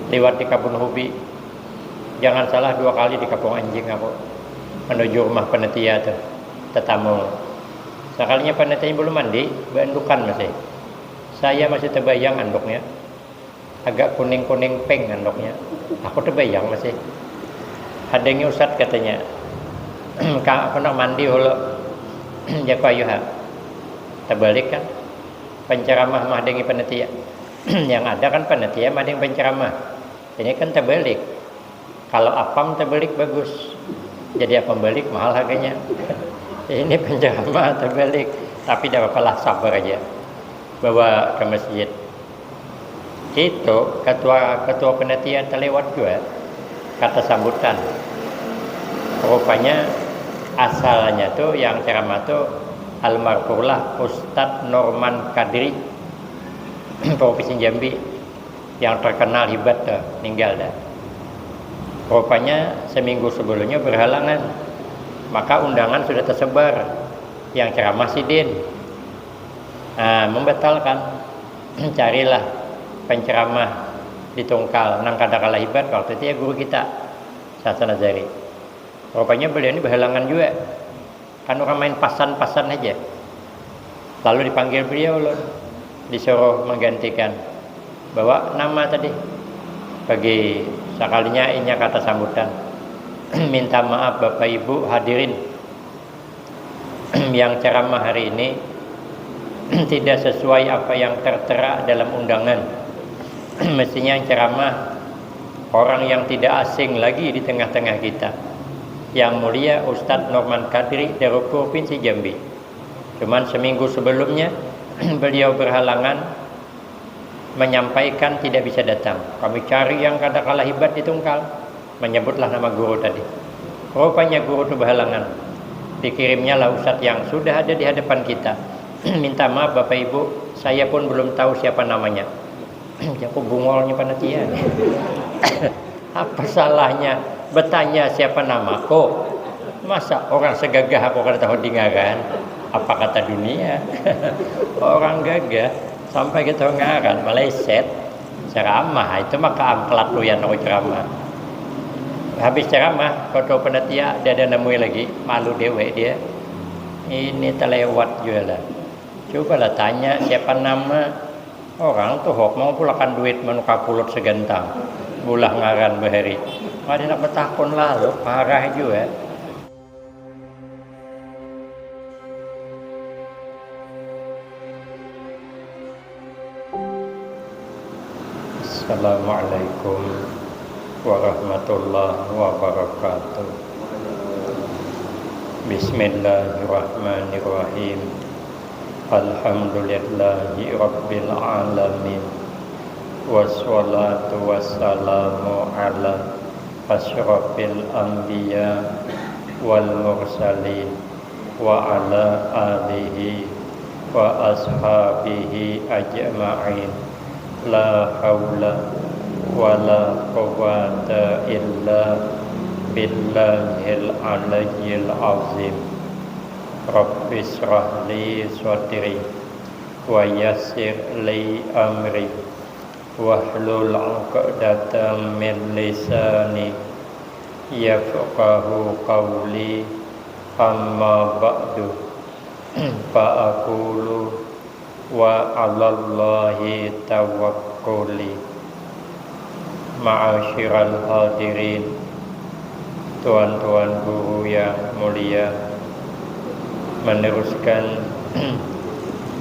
lewat di Kebun Hobi. Jangan salah 2 kali di Kampung Anjing aku menuju rumah panitia tuh tetamu. Sekalinya panitia belum mandi, berandukan masih. Saya masih terbayang anduknya, agak kuning-kuning pink anduknya. Aku terbayang masih. Adanya Ustaz katanya, aku nak mandi hulu, jago ayuh. Terbalik kan, penceramah mah dengan panitia. Yang ada kan panitia mah dengan penceramah. Ini kan terbalik. Kalau apam terbalik bagus, jadi apam balik mahal harganya. Ini penceramah terbalik, tapi tidak apa-apa lah, sabar aja. Bawa ke masjid. Itu ketua panitia terlewat juga kata sambutan. Rupanya asalnya tuh yang ceramah tuh almarhumlah Ustadz Norman Kadri, Provinsi Jambi, yang terkenal hebat dah, meninggal dah. Rupanya seminggu sebelumnya berhalangan, maka undangan sudah tersebar. Yang ceramah Sidin membatalkan. Carilah penceramah di Tungkal, nang kadang-kala hebat waktu itu ya guru kita Hasan Azhari. Rupanya beliau ini berhalangan juga, kan orang main pasan-pasan aja. Lalu dipanggil beliau loh, disuruh menggantikan, bawa nama tadi. Bagi sekalinya ini kata sambutan. Minta maaf Bapak Ibu hadirin, yang ceramah hari ini tidak sesuai apa yang tertera dalam undangan. Mestinya yang ceramah orang yang tidak asing lagi di tengah-tengah kita, Yang Mulia Ustadz Norman Kadri dari Provinsi Jambi. Cuman seminggu sebelumnya beliau berhalangan, menyampaikan tidak bisa datang. Kami cari yang kadang-kala hebat di Tungkal, menyebutlah nama guru tadi. Rupanya guru itu berhalangan. Dikirimnya lah Ustadz yang sudah ada di hadapan kita. Minta maaf Bapak Ibu, saya pun belum tahu siapa namanya. Aku bungolnya panitia. Apa salahnya bertanya siapa namaku? Masa orang segagah aku kada tahu dengaran? Apa kata dunia? Orang gagah sampai kita ngaran meleset ceramah itu maka angklat lu yang ceramah. Habis ceramah foto panitia dia ada nemui lagi, malu dewe dia. Ini terlewat juga lah. Cobalah tanya siapa nama orang tuh hok mau pulakan duit menuka pulut segentang. Bulah ngaran bahari. Ada nak bertakun lalu parah juga. Assalamualaikum warahmatullahi wabarakatuh. Bismillahirrahmanirrahim. Alhamdulillahi rabbil alamin. Wassalatu wassalamu ala asyrafil anbiya wal mursalin wa ala alihi wa ashabihi ajma'in. La haula wa la quwwata illa billahil aliyyil azim. Rabbi shrah li sadri wa yassir li amri wahlul 'uqdatam min lisani yafqahu qawli. Amma ba'du fa aqulu wa 'alallahi tawakkuli. Ma'asyiral hadirin, tuan-tuan guru yang mulia, meneruskan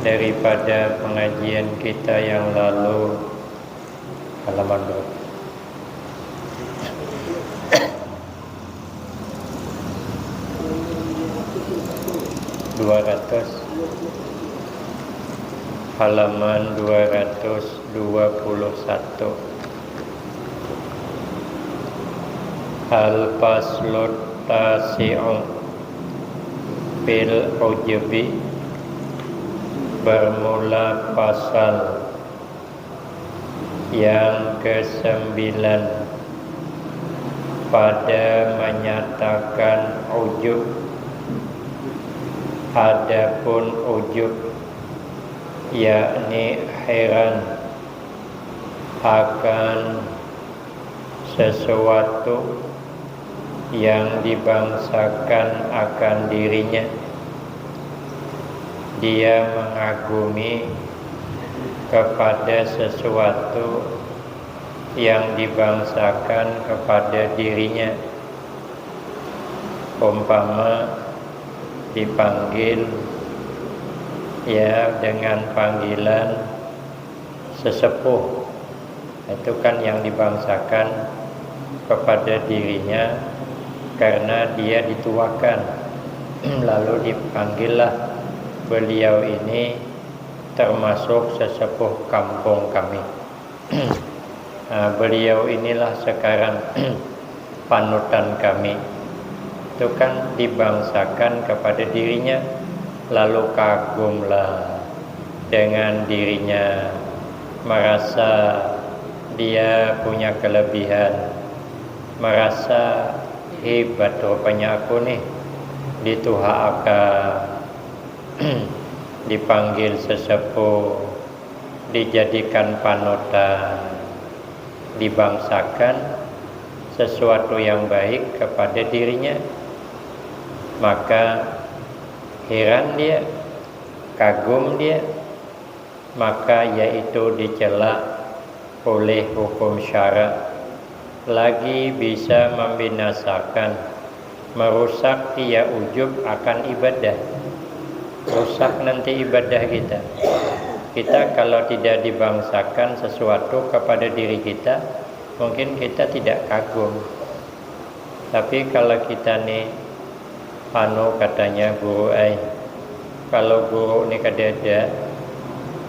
daripada pengajian kita yang lalu, halaman berapa? Halaman 221. Al-faslut tasi'u bil ujubi. Bermula pasal yang ke-9 pada menyatakan ujub. Adapun ujub yakni heran akan sesuatu yang dibangsakan akan dirinya. Dia mengagumi kepada sesuatu yang dibangsakan kepada dirinya. Umpama dipanggil ya dengan panggilan sesepuh, itu kan yang dibangsakan kepada dirinya karena dia dituakan. Lalu dipanggillah beliau ini termasuk sesepuh kampung kami. Beliau inilah sekarang panutan kami. Itu kan dibangsakan kepada dirinya. Lalu kagumlah dengan dirinya, merasa dia punya kelebihan, merasa hebat rupanya aku nih dituhakan, dipanggil sesepuh, dijadikan panutan, dibangsakan sesuatu yang baik kepada dirinya. Maka heran dia, kagum dia, maka yaitu dicela oleh hukum syara, lagi bisa membinasakan, merusak dia ujub akan ibadah. Rusak nanti ibadah kita. Kita kalau tidak dibangsakan sesuatu kepada diri kita, mungkin kita tidak kagum. Tapi kalau kita nih katanya guru kalau guru ini kadada,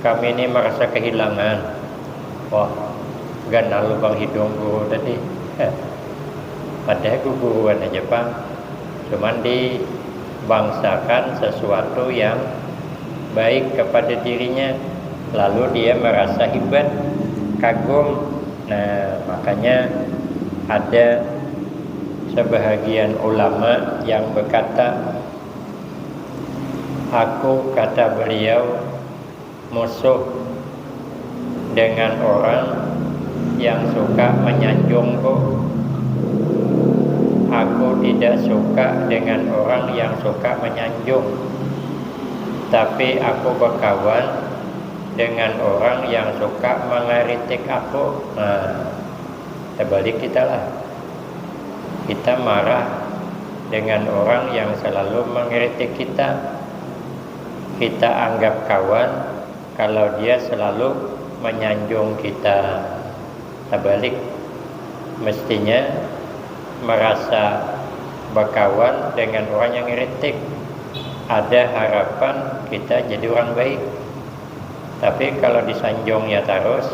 kami ini merasa kehilangan. Wah, ganal lubang hidung guru tadi. Padahal guruan aja Pak, cuman dibangsakan sesuatu yang baik kepada dirinya, lalu dia merasa hebat, kagum. Nah, makanya ada sebahagian ulama yang berkata, aku, kata beliau, musuh dengan orang yang suka menyanjungku. Aku tidak suka dengan orang yang suka menyanjung, tapi aku berkawan dengan orang yang suka mengeritik aku. Nah, terbalik kita lah. Kita marah dengan orang yang selalu mengeritik kita. Kita anggap kawan kalau dia selalu menyanjung kita. Terbalik. Mestinya merasa berkawan dengan orang yang ngeritik. Ada harapan kita jadi orang baik. Tapi kalau disanjungnya terus,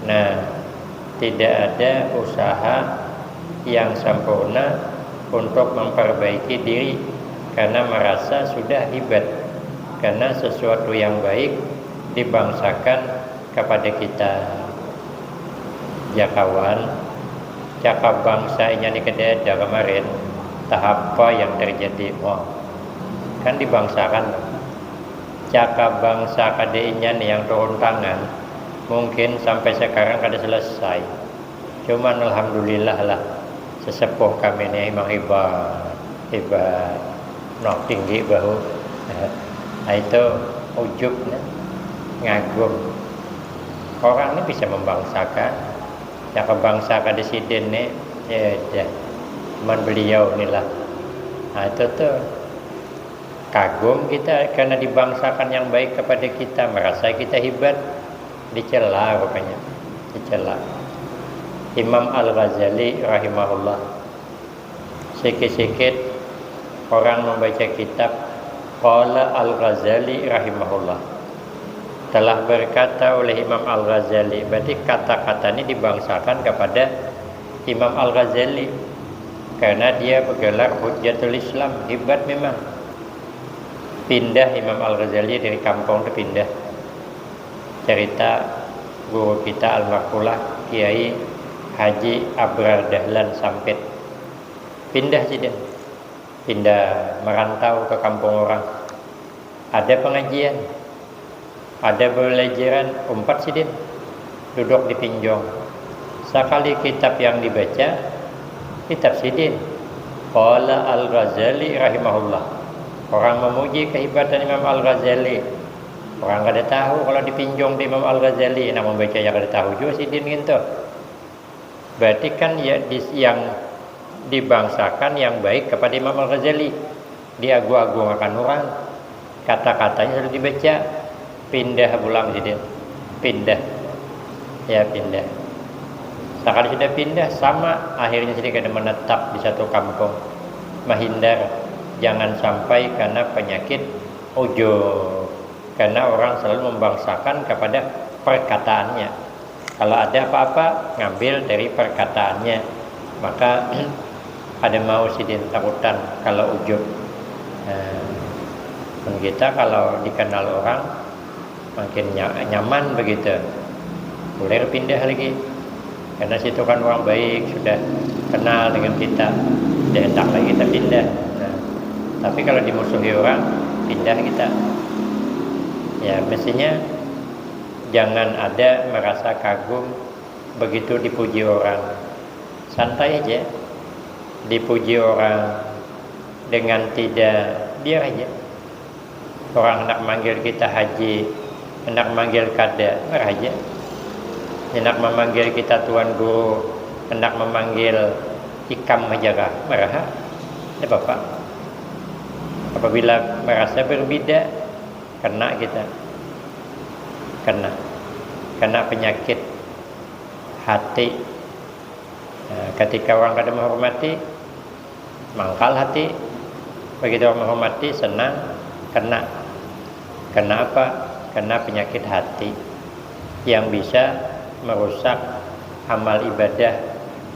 nah, tidak ada usaha yang sempurna untuk memperbaiki diri, karena merasa sudah hebat, karena sesuatu yang baik dibangsakan kepada kita. Ya kawan, cakap bangsa ini kedada kemarin, tahap apa yang terjadi? Wah, kan dibangsakan. Cakap bangsa kadainya yang turun tangan, mungkin sampai sekarang kada selesai. Cuman alhamdulillah lah, sesepuh kami ini memang hebat, nok tinggi bahu. Nah, itu ujub, ngagum. Orang ini bisa membangsakan. Cakap bangsa kadesiden nih, ya, cuman beliau inilah. Nah, itu tuh kagum kita karena dibangsakan yang baik kepada kita, merasa kita hebat, dicela rupanya, dicela. Imam Al-Ghazali rahimahullah, sikit-sikit orang membaca kitab Qala Al-Ghazali rahimahullah, telah berkata oleh Imam Al-Ghazali. Berarti kata-kata ini dibangsakan kepada Imam Al-Ghazali karena dia bergelar Hujjatul Islam, hebat memang. Pindah Imam Al-Ghazali dari kampung itu pindah. Cerita guru kita Al-Maqulah Kiai Haji Abrar Dahlan Sampit. Pindah sih dia. Pindah merantau ke kampung orang. Ada pengajian, ada pembelajaran, umpat sih dia. Duduk di pinjong. Sekali kitab yang dibaca, kitab Sidin. Qala Al-Ghazali rahimahullah. Orang memuji kehebatan Imam Al-Ghazali. Orang kada tahu kalau dipinjong di Imam Al-Ghazali, nak membaca yang kada tahu juga Sidin gitu. Berarti kan ya yang dibangsakan yang baik kepada Imam Al-Ghazali. Diagung-agungkan orang. Kata-katanya sudah dibaca. Pindah pulang Sidin. Pindah. Ya pindah. Sekali sudah pindah sama akhirnya Sidin kada menetap di satu kampung. Menghindar jangan sampai karena penyakit ujub. Karena orang selalu membangsakan kepada perkataannya. Kalau ada apa-apa ngambil dari perkataannya. Maka ada mau Sidin takutan kalau ujub. Dan kita kalau dikenal orang makin nyaman begitu. Boleh pindah lagi. Karena situ kan orang baik, sudah kenal dengan kita, dia hendak lagi kita pindah. Nah, tapi kalau dimusuhi orang, pindah kita. Ya mestinya jangan ada merasa kagum begitu dipuji orang. Santai aja, dipuji orang dengan tidak, biar aja. Orang hendak manggil kita haji, hendak manggil kada, marah aja. Hendak memanggil kita tuan guru, hendak memanggil ikam majarah, marah. Ada bapak. Apabila merasa berbeda, kena kita, kena penyakit hati. Nah, ketika orang kada menghormati, mangkal hati. Begitu orang menghormati, senang, kena apa? Kena penyakit hati yang bisa merusak amal ibadah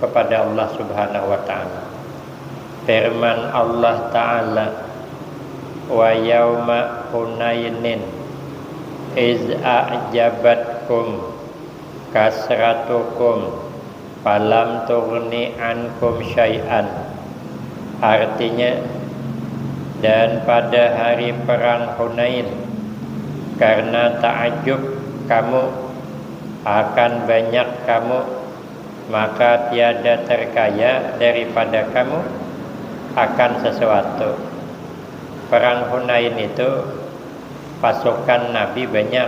kepada Allah Subhanahu wa taala. Firman Allah taala, wa yauma hunainin iz a'jabatkum kasratukum falam tughni ankum syai'an. Artinya, dan pada hari perang Hunain, karena ta'ajub kamu, akan banyak kamu, maka tiada terkaya daripada kamu akan sesuatu. Perang Hunain itu pasukan Nabi banyak,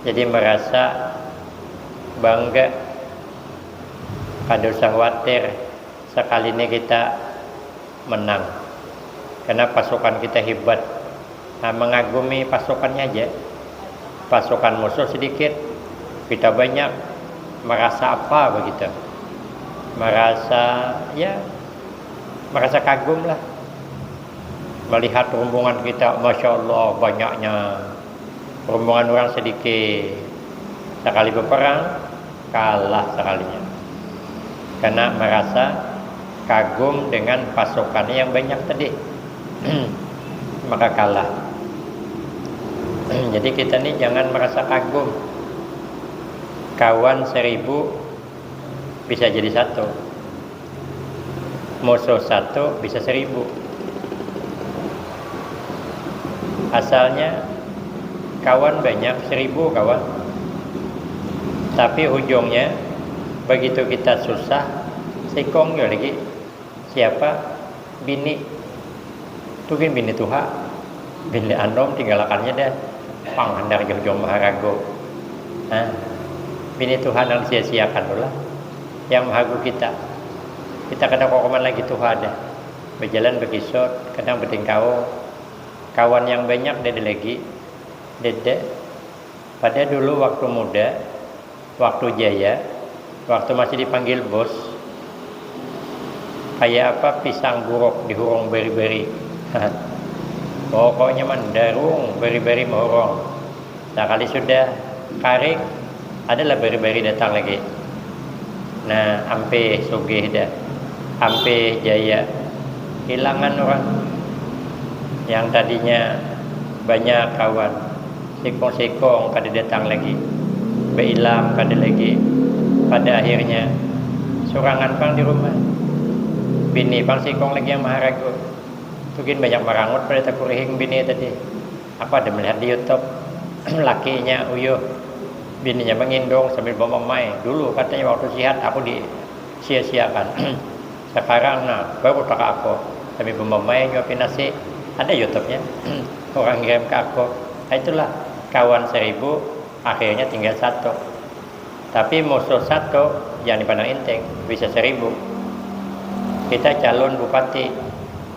jadi merasa bangga. Kada usah khawatir sekali ini kita menang, karena pasukan kita hebat. Nah, mengagumi pasukannya aja. Pasukan musuh sedikit, kita banyak, merasa apa begitu? Merasa kagum lah. Melihat rombongan kita, Masya Allah banyaknya. Rombongan orang sedikit. Sekali berperang, kalah sekalinya. Karena merasa kagum dengan pasukannya yang banyak tadi. Maka kalah. Jadi kita ini jangan merasa kagum. Kawan 1000 bisa jadi 1. Musuh 1 bisa 1000. Asalnya kawan banyak, 1000 kawan. Tapi ujungnya begitu kita susah, sikong ya lagi. Siapa? Bini. Itu kan bini Tuhan. Bini anom tinggalakannya dah. Panghandar jauh-jauh maharago. Bini Tuhan yang sia-siakan pula. Yang mahagu kita. Kita kadang kokoman lagi Tuhan ada. Berjalan berkisut, kadang bertingkau. Kawan yang banyak dede lagi. Dede. Pada dulu waktu muda, waktu jaya, waktu masih dipanggil bos, kayak apa pisang buruk dihurung beri-beri. Pokoknya mendarung beri-beri menghurung. Sekali sudah karing, adalah beri-beri datang lagi. Nah, ampe sugih dah, ampe jaya, hilangan orang yang tadinya banyak kawan, sikong-sikong kada datang lagi, beilam kada lagi. Pada akhirnya surangan pang di rumah, bini pang sikong lagi yang maharago. Mungkin banyak merangut pada takurihing bini tadi. Apa ada melihat di YouTube lakinya uyuh Bininya mengindong sambil bawa mai. Dulu katanya waktu sehat aku disia-siakan. Sekarang baru tak aku sambil bawa mai nyuapin nasi. Ada YouTube-nya. Orang ngirim ke aku. Itulah kawan 1000, akhirnya tinggal 1. Tapi musuh 1 jangan dipandang enteng, bisa 1000. Kita calon bupati,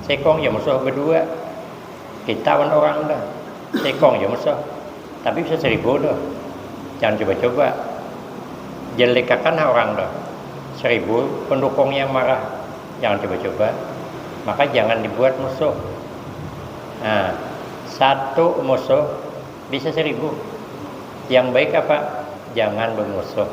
sekong ya musuh berdua. Kita orang dah, sekong ya musuh. Tapi bisa 1000 dah. Jangan coba-coba jelekakan orang dah. 1000 pendukung yang marah, jangan coba-coba. Maka jangan dibuat musuh. 1 musuh bisa 1000. Yang baik apa? Jangan bermusuh.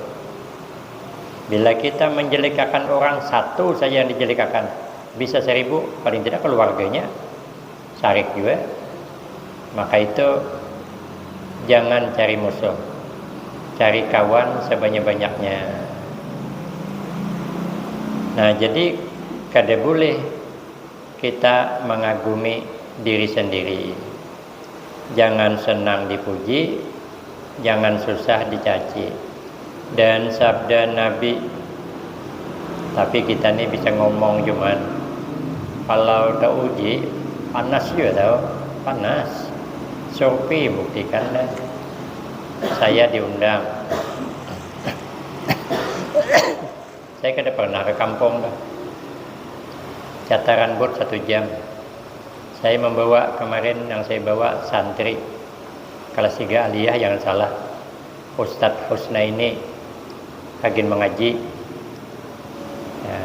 Bila kita menjelekakan orang 1 saja yang dijelekakan, bisa 1000, paling tidak keluarganya sarik juga. Maka itu jangan cari musuh, cari kawan sebanyak-banyaknya. Jadi kada boleh kita mengagumi diri sendiri. Jangan senang dipuji, jangan susah dicaci. Dan sabda Nabi, tapi kita ni bisa ngomong cuman kalau tak uji panas juga tahu, panas. Survei buktikan dah. Saya diundang. Saya kada pernah ke kampung dah. Cataran bot 1 jam. Saya membawa kemarin yang saya bawa santri kelas 3 aliyah, jangan salah. Ustadz Husna ini rajin mengaji.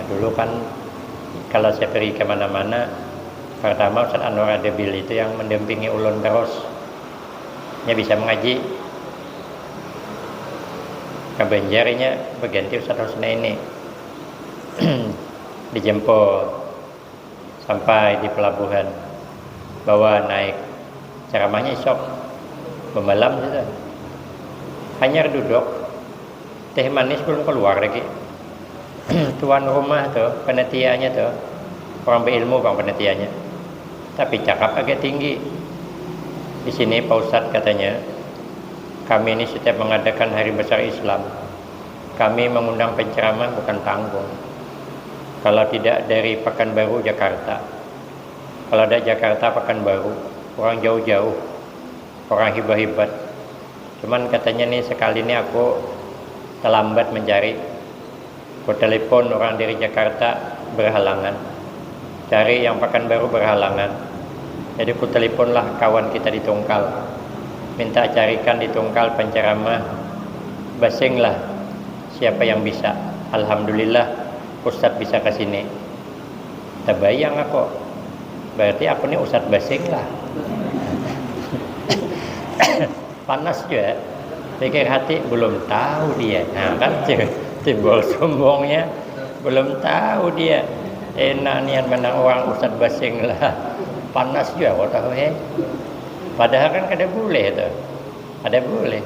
Dulu kan kalau saya pergi kemana-mana, pertama Ustadz Anwar Adebil itu yang mendampingi ulun terus. Dia bisa mengaji. Kebanjarinya berganti Ustadz Husna ini. Dijemput sampai di pelabuhan, bawa naik, ceramahnya esok malam saja. Hanya duduk, teh manis belum keluar lagi. Tuan rumah tuh, penetianya tuh, orang berilmu bang penetianya, tapi cakap agak tinggi. Di sini Pak Ustadz katanya, kami ini setiap mengadakan hari besar Islam, kami mengundang penceramah bukan tanggung. Kalau tidak dari Pekanbaru Jakarta, kalau ada Jakarta Pekanbaru, orang jauh-jauh, orang hebat-hebat. Cuman katanya nih sekali ini aku terlambat mencari. Aku telepon orang dari Jakarta berhalangan, cari yang Pekanbaru berhalangan. Jadi aku teleponlah kawan kita di Tungkal, minta carikan di Tungkal penceramah basing lah, siapa yang bisa. Alhamdulillah Ustadz bisa ke sini. Terbayang aku, berarti aku nih Ustadz basing lah. Panas juga, pikir hati belum tahu dia. Kan timbul sombongnya, belum tahu dia. Enak nian menang orang Ustadz basing lah. Panas juga kau tahu Padahal kan kada boleh tu. Ada boleh.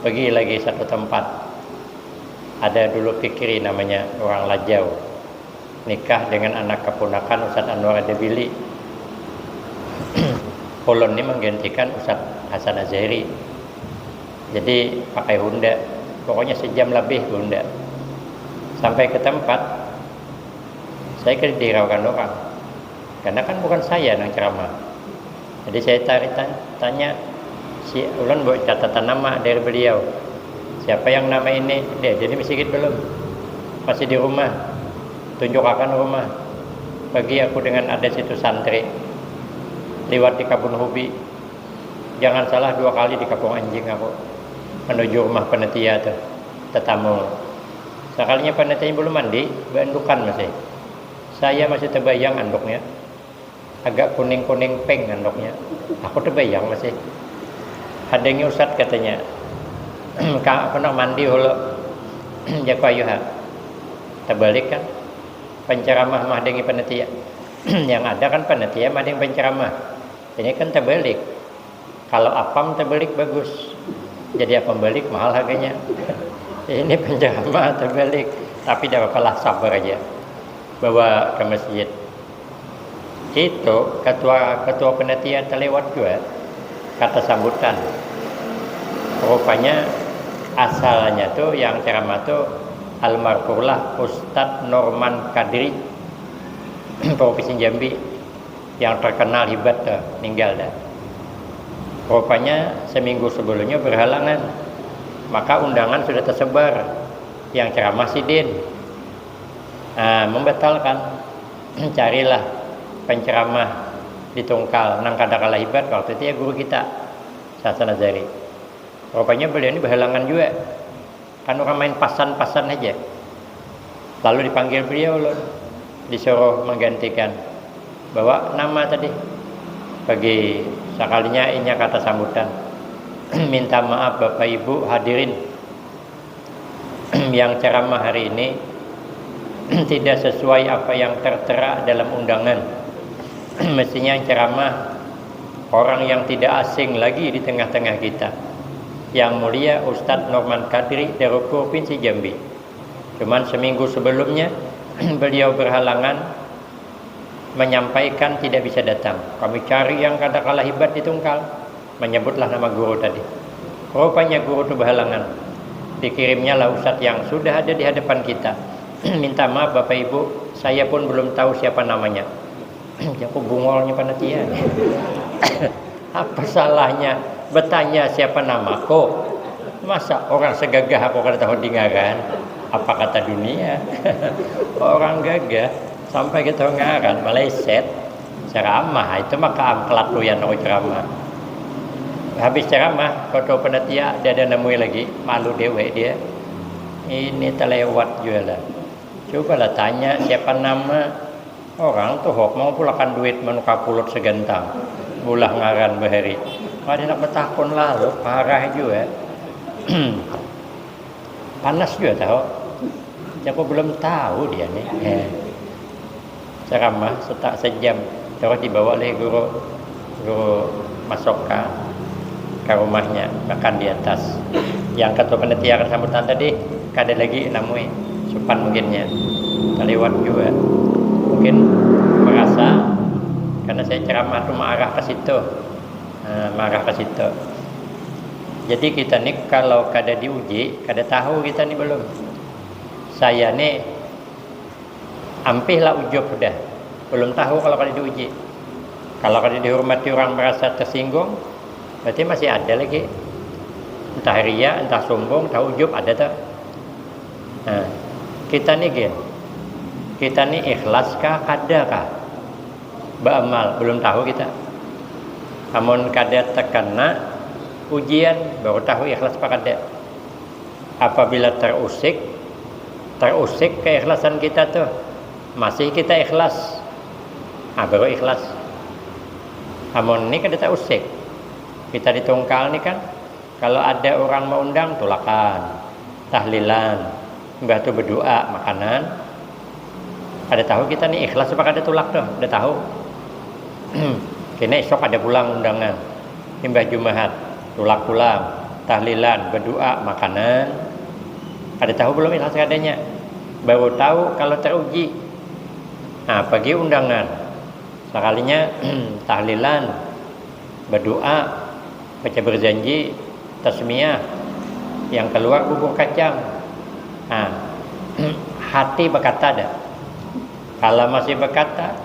Pergi lagi satu tempat. Ada dulu fikri namanya orang Lajau, nikah dengan anak keponakan Ustadz Anwar Adebili. Kolon ini menggantikan Ustadz Hasan Azhari. Jadi pakai Honda, pokoknya sejam lebih Honda. Sampai ke tempat, saya kena diraukan orang, karena kan bukan saya yang ceramah. Jadi saya tanya, si Ulan buat catatan nama dari beliau. Siapa yang nama ini? Dia jadi masih belum, masih di rumah. Tunjukkan rumah. Bagi aku dengan ada situ santri lewat di Kabun Hubi. Jangan salah 2 kali di Kampung Anjing aku menuju rumah panitia tuh, tetamu. Sekalinya panitianya belum mandi, bandukan masih. Saya masih terbayang anduknya, agak kuning-kuning pink anduknya. Aku terbayang masih. Hadengnya Ustadz katanya, kau nak mandi hulu, jago ayuh. Terbalik kan, penceramah mahdengi panitia. Yang ada kan panitia madeng penceramah. Ini kan terbalik. Kalau apam terbalik bagus, jadi apam balik mahal harganya. Ini penceramah terbalik, tapi tidak apa-apa, sabar aja. Bawa ke masjid. Itu ketua panitia terlewat juga, kata sambutan. Rupanya asalnya tuh yang ceramah tuh almarhumlah Ustadz Norman Kadri Provinsi Jambi, yang terkenal hebat tuh, meninggal dah. Rupanya seminggu sebelumnya berhalangan, maka undangan sudah tersebar, yang ceramah Sidin. Membatalkan, carilah penceramah di Tungkal, nang kadakala hebat waktu itu ya guru kita Hasan Nazari. Rupanya beliau ini berhalangan juga, kan orang main pasan-pasan aja. Lalu dipanggil beliau loh, disuruh menggantikan, bawa nama tadi. Bagi sekalinya ini kata sambutan. Minta maaf Bapak Ibu hadirin, yang ceramah hari ini tidak sesuai apa yang tertera dalam undangan. Mestinya yang ceramah orang yang tidak asing lagi di tengah-tengah kita, Yang Mulia Ustadz Norman Kadri dari Provinsi Jambi. Cuman seminggu sebelumnya beliau berhalangan, menyampaikan tidak bisa datang. Kami cari yang katakanlah hebat di Tungkal, menyebutlah nama guru tadi. Rupanya guru itu berhalangan. Dikirimnya lah Ustadz yang sudah ada di hadapan kita. Minta maaf Bapak Ibu, saya pun belum tahu siapa namanya. Aku bungolnya panitia. Apa salahnya bertanya siapa namaku? Masa orang segagah aku kada tahu dengaran apa kata dunia. Orang gagah sampai kita ngaran meleset ceramah, itu maka kelat lu yang ceramah. Habis ceramah foto panitia dia ada nemui lagi, malu dewe dia. Ini terlewat juga lah. Cobalah tanya siapa nama orang tuh mau pulakan duit menukar pulut segentang. Bulah ngaran bahari. Ada nak bertakun lalu parah juga. Panas juga tahu. Siapa belum tahu dia nih. Ceramah setak sejam, terus dibawa oleh guru masuk ke rumahnya, makan di atas. Yang ketua panitia sambutan tadi kada lagi namui Supan mungkinnya terlewat juga. Mungkin merasa karena saya ceramah itu marah ke situ, marah ke situ. Jadi kita nih kalau kada diuji, kada tahu kita nih belum. Saya nih ampihlah ujub sudah, belum tahu kalau kada diuji. Kalau kada dihormati orang merasa tersinggung, berarti masih ada lagi. Entah ria, entah sombong, entah ujub ada tak? Nah, kita nih gen, kita nih ikhlas kah, kada kah? Beramal belum tahu kita. Namun kada terkena ujian baru tahu ikhlas apa kada. Apabila terusik keikhlasan kita tuh, masih kita ikhlas, baru ikhlas. Namun ini kada terusik. Kita di Tungkal nih kan, kalau ada orang mau undang tulakan, tahlilan, mbah tu berdoa, makanan. Ada tahu kita nih ikhlas apa kada tulak tuh, ada tahu. Kena esok ada pulang undangan, Mbah Jumahat, tulak pulang, tahlilan, berdoa, makanan. Ada tahu belum ikhlas kadanya? Baru tahu kalau teruji. Nah, pagi undangan, sekalinya tahlilan, berdoa, baca berjanji, tasmiyah, yang keluar bubur kacang. Nah, hati berkata dah. Kalau masih berkata,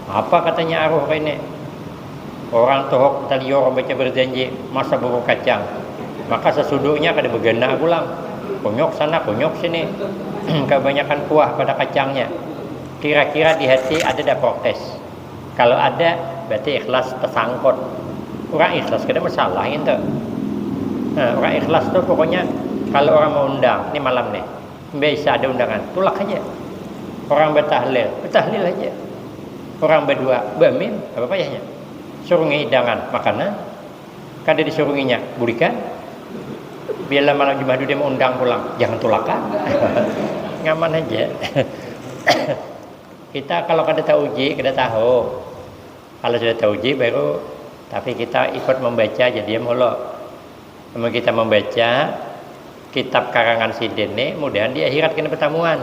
apa katanya arwah ini? Orang tohok talior baca berjanji masa bubur kacang, maka sesuduknya kada bergena pulang, kunyok sana kunyok sini. Kebanyakan kuah pada kacangnya. Kira-kira di hati ada dah protes. Kalau ada berarti ikhlas tersangkut. Orang ikhlas kada masalah itu. Nah, orang ikhlas tuh pokoknya kalau orang mau undang, ini malam nih, bisa ada undangan, tulak aja. Orang bertahlil aja. Orang berdua, bamin, apa payahnya? Suruh hidangan, makanan, kada disuruhinya, burikan. Bila malam Jumat dia mau undang pulang, jangan tulakan. Ngaman aja. Kita kalau kada tahu uji, kada tahu. Kalau sudah tahu uji baru, tapi kita ikut membaca jadi mulu. Kalau kita membaca kitab karangan Sidin ini, mudahan di akhirat kena pertemuan.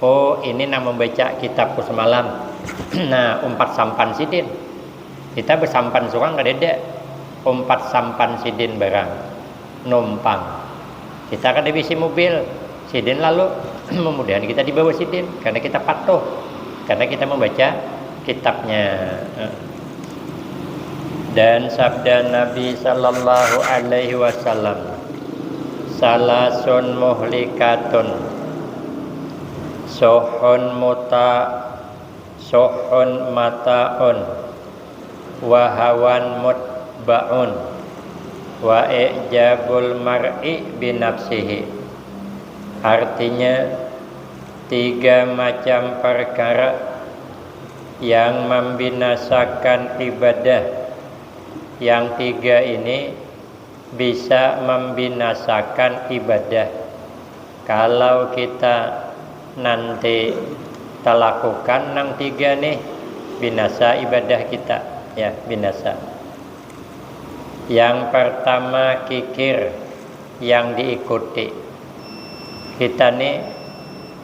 Oh, ini nak membaca kitabku semalam. Nah, umpat sampan Sidin. Kita bersampan seorang kada ada. Umpat sampan Sidin barang. Numpang. Kita akan divisi mobil, sidin lalu kemudian kita dibawa sidin karena kita patuh, karena kita membaca kitabnya. Dan sabda Nabi sallallahu alaihi wasallam, salasun muhlikatun, sohun mataun, wahawan mutba'un, wa ijabul mar'i binafsihi. Artinya 3 macam perkara yang membinasakan ibadah. Yang 3 ini bisa membinasakan ibadah. Kalau kita nanti lakukan nang 3 nih, binasa ibadah kita, ya binasa. Yang pertama kikir yang diikuti. Kita nih,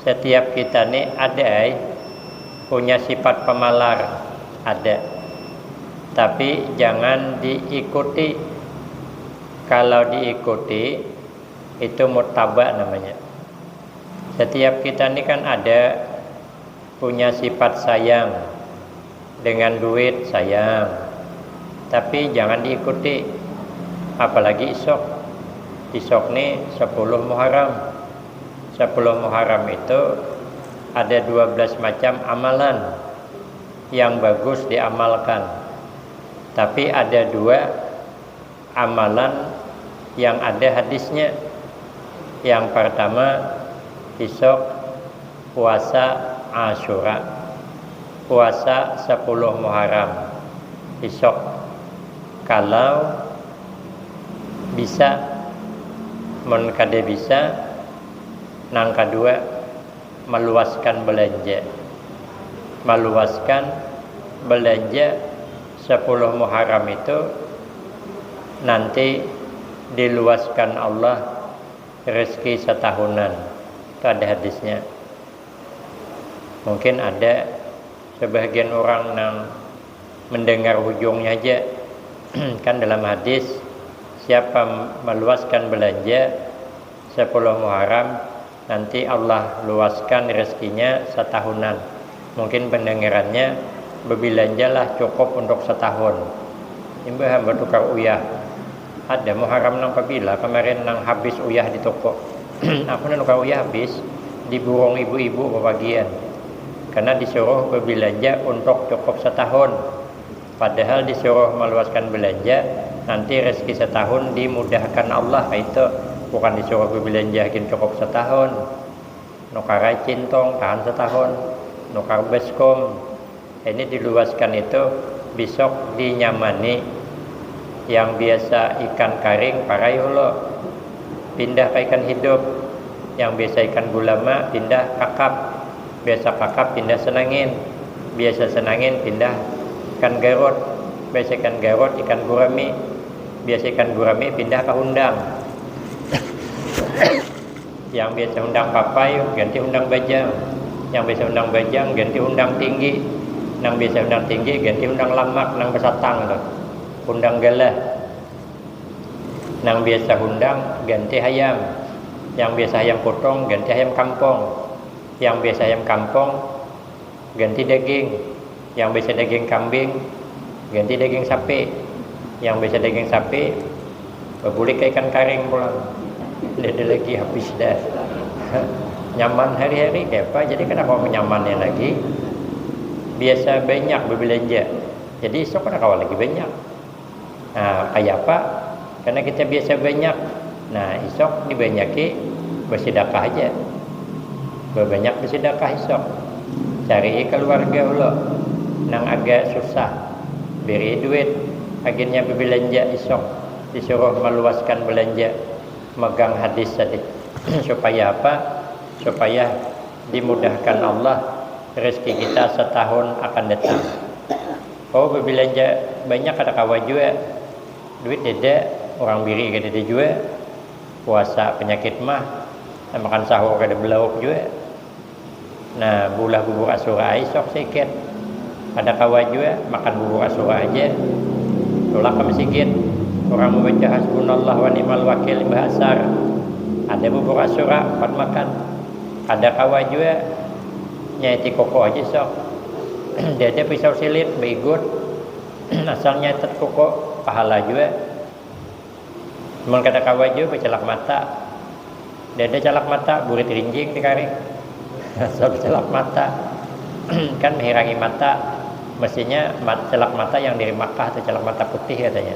setiap kita nih ada punya sifat pemalar, ada. Tapi jangan diikuti. Kalau diikuti itu muttaba namanya. Setiap kita ini kan ada punya sifat sayang. Dengan duit sayang, tapi jangan diikuti. Apalagi isok. Isok nih 10 Muharram. 10 Muharram itu ada 12 macam amalan yang bagus diamalkan. Tapi ada 2 amalan yang ada hadisnya. Yang pertama besok puasa Asyura, puasa 10 Muharram besok. Kalau bisa, mun kada bisa, nang kedua meluaskan belanja. Meluaskan belanja 10 Muharram itu nanti diluaskan Allah rezeki setahunan. Itu ada hadisnya. Mungkin ada sebagian orang yang mendengar ujungnya aja. Kan dalam hadis, siapa meluaskan belanja 10 Muharram, nanti Allah luaskan rezekinya setahunan. Mungkin pendengarannya, berbelanjalah cukup untuk setahun. Imbah hamba tukar uyah. Ada Muharram nang kabila kemarin nang habis uyah di toko. Aku nang tukar uyah habis, diburung ibu-ibu bagian. Karena disuruh berbelanja untuk cukup setahun. Padahal disuruh meluaskan belanja, nanti rezeki setahun dimudahkan Allah. Itu bukan disuruh berbelanja cukup setahun. Nukar cintong tahan setahun, nukar beskom. Ini diluaskan itu besok dinyamani. Yang biasa ikan karing parayulo pindah ke ikan hidup. Yang biasa ikan gulama pindah kakap. Biasa kakap pindah senangin. Biasa senangin pindah ikan garut. Biasa ikan garut ikan gurami. Biasa ikan gurami pindah ke undang. Yang biasa undang papai ganti undang bajang. Yang biasa undang bajang ganti undang tinggi. Nang biasa undang tinggi ganti undang lamak nang besatang tuh. Undang galah. Nang biasa undang ganti hayam. Yang biasa hayam potong ganti hayam kampung. Yang biasa ayam kampung ganti daging. Yang biasa daging kambing ganti daging sapi. Yang biasa daging sapi berbuli ke ikan karing pulang. Dia lagi habis dah. Nyaman hari-hari apa? Jadi kenapa menyamannya lagi? Biasa banyak berbelanja. Jadi esok kan kawal lagi banyak. Nah, kayak apa? Karena kita biasa banyak. Nah, esok dibanyaki bersedekah aja. Berbanyak bersedekah esok. Cari keluarga lo nang agak susah, beri duit. Akhirnya berbelanja esok. Disuruh meluaskan belanja, megang hadis tadi. Supaya apa? Supaya dimudahkan Allah rezeki kita setahun akan datang. Oh, berbelanja banyak ada kawan juga. Duit dede orang biri kada dede juga. Puasa penyakit mah, makan sahur kada belauk juga. Nah, bulah bubur Asyura esok sikit. Ada kawan juga makan bubur Asyura aja. Tolak ke masjid. Orang membaca hasbunallah wa ni'mal wakil bahasar. Ada bubur Asyura 4 makan. Ada kawan juga nyaiti koko aja sok. Dia ada pisau silit beigut. Asalnya tet koko pahala juga. Cuman kata kawan juga bercelak mata. Dia ada celak mata burit rinjing dikaring. Asal celak mata. Kan menghirangi mata. Mestinya celak mata yang dari Makkah atau celak mata putih katanya.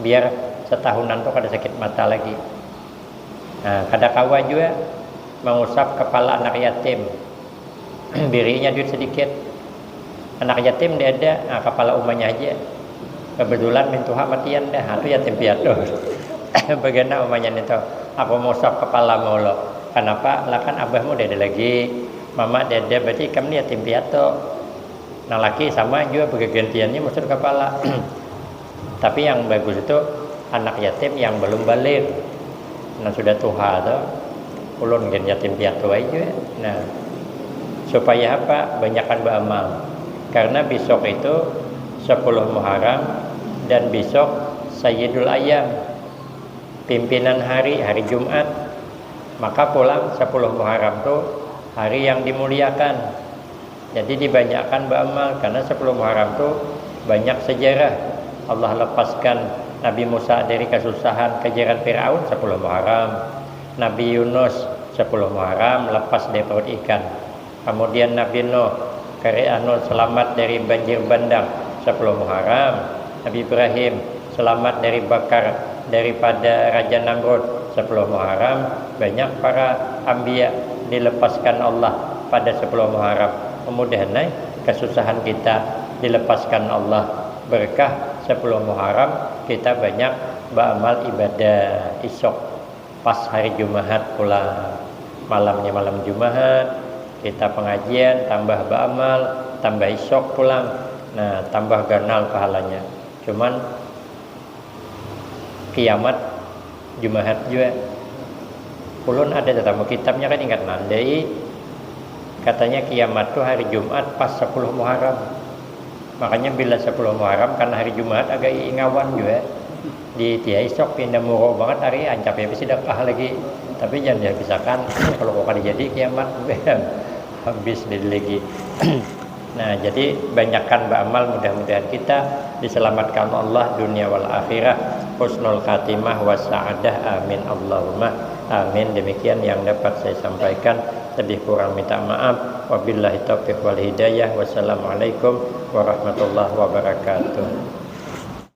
Biar setahunan tuh kada sakit mata lagi. Nah, kada kawa juga mengusap kepala anak yatim. Birinya duit sedikit. Anak yatim dia ada, nah, kepala umahnya aja. Kebetulan mintuha matian dah, itu yatim piatu. Bagaimana umahnya itu? Aku mau usap kepala mulu. Kenapa? Lah kan abahmu dia ada lagi, mama dia ada, berarti kamu yatim piatu. Nah laki sama juga bergantiannya masuk kepala. Tapi yang bagus itu anak yatim yang belum balik. Nah sudah tua tuh, ulun gen yatim piatu aja. Nah supaya apa? Banyakan beramal. Karena besok itu 10 Muharram dan besok Sayyidul Ayyam, pimpinan hari Jumat. Maka pulang 10 Muharram itu hari yang dimuliakan. Jadi dibanyakkan beramal karena 10 Muharram itu banyak sejarah. Allah lepaskan Nabi Musa dari kesusahan kejaran Firaun 10 Muharram. Nabi Yunus 10 Muharram lepas dari perut ikan. Kemudian Nabi Nuh selamat dari banjir bandang 10 Muharram. Nabi Ibrahim selamat dari bakar daripada Raja Namrud 10 Muharram. Banyak para anbiya dilepaskan Allah pada 10 Muharram. Mudah-mudahan kesusahan kita dilepaskan Allah, berkah 10 Muharram kita banyak beramal ibadah. Isok pas hari Jumat pula, malamnya malam Jumat kita pengajian, tambah beramal, tambah isok pulang. Nah tambah ganal pahalanya. Cuman kiamat Jumat juga ulun ada tetamu kitabnya kan ingat nandai, katanya kiamat tuh hari Jumat pas 10 Muharram. Makanya bila 10 Muharram karena hari Jumat agak ingawan juga. Di tiai sok pindah murah banget hari ancap ya bisa sedekah lagi. Tapi jangan dihabiskan kalau kok kada jadi kiamat habis lagi. Nah, jadi banyakkan beramal, mudah-mudahan kita diselamatkan Allah dunia wal akhirah, husnul khatimah wa sa'adah, amin Allahumma amin. Demikian yang dapat saya sampaikan, lebih kurang minta maaf. Wabillahi taufiq wal hidayah. Wassalamualaikum warahmatullahi wabarakatuh.